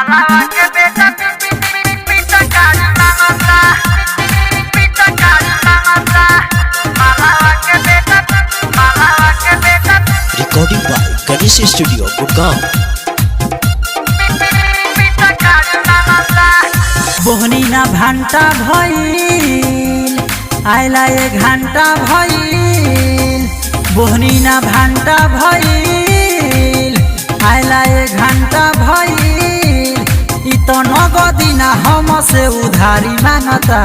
मालावा के बेटा पीता काली मांगता पीता काली मांगता मालावा के बेटा recording by Ganesh studio Gurgaon. पीता काली मांगता बोहनी ना भांटा भइल आइला 1 घंटा भइल बोहनी ना भांटा भइल आइला 1 घंटा भइल इ तो नगदिना हमसे उधारी मांगता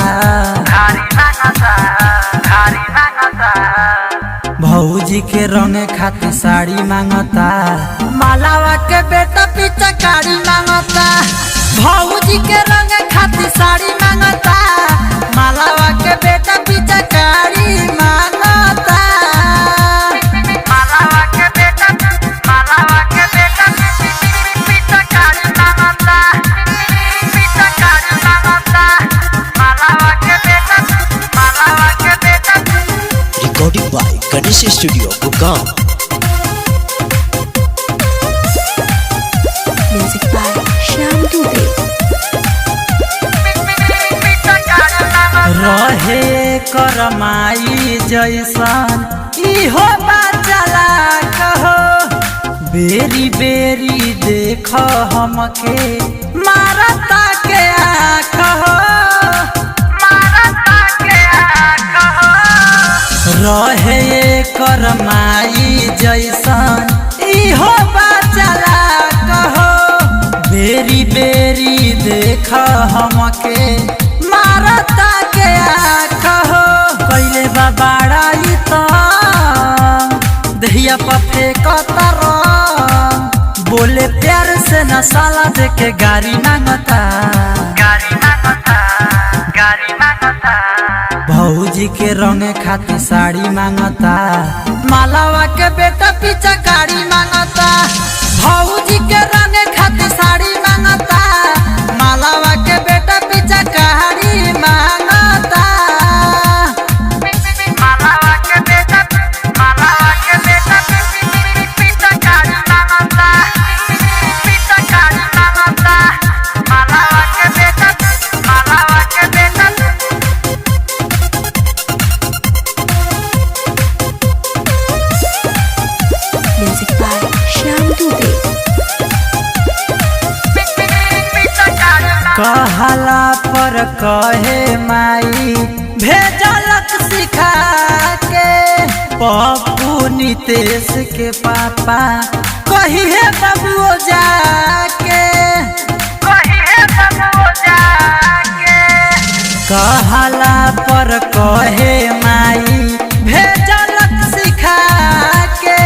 भौजी के रंगे खातिर साड़ी मांगता मालावा के बेटा पीछा कारी मांगता भौजी के रंगे खातिर साड़ी मांगता मालावा के बेटा पीछा कारी मांगता मालावा के बेटा पीता काली मांगता पीता काली मांगता मालावा के बेटा recording by Ganesh studio Gurgaon. Music by Shyam Dubey. रहे करमाई जैसन इहो बाचला कहो बेरी बेरी देख हमके मारता के आँखो रहे करमाई जैसन इहो बाचला कहो बेरी बेरी देख हमके मारता के आँखो कैले बाबाड़ा तो दहिया पर फेंकता रंग बोले प्यार से न साला देके गाड़ी मांगता भौजी के रंगे खातिर साड़ी मांगता मालावा के बेटा पीछा गाड़ी मांगता भौजी के रंगे खातिर साड़ी मांगता मालावा के बेटा पीछा गाड़ी मांगता मालावा के बेटा पीता काली मांगता पीता काली मांगता मालावा के बेटा Music by Shyam Dubey. कहला पर कहे माई भेजलक सिखा के पप्पू नितेश के पापा कही है बबुओ जाके कहला पर कहे माई भेजलक सिखा के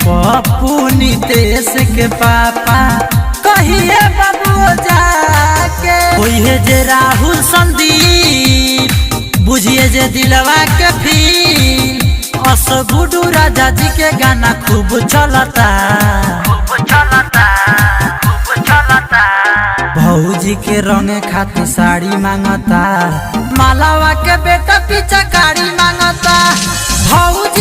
पप्पू नितेश के पापा कही है बबुओ जाके कोई है जे राहुल संदीप बुझिए जे दिलवा के फील असगुडू राजा जी के गाना खूब चलता भौजी के रंगे खातिर साड़ी मांगता मालावा के बेटा पीछा गाड़ी मांगता भौजी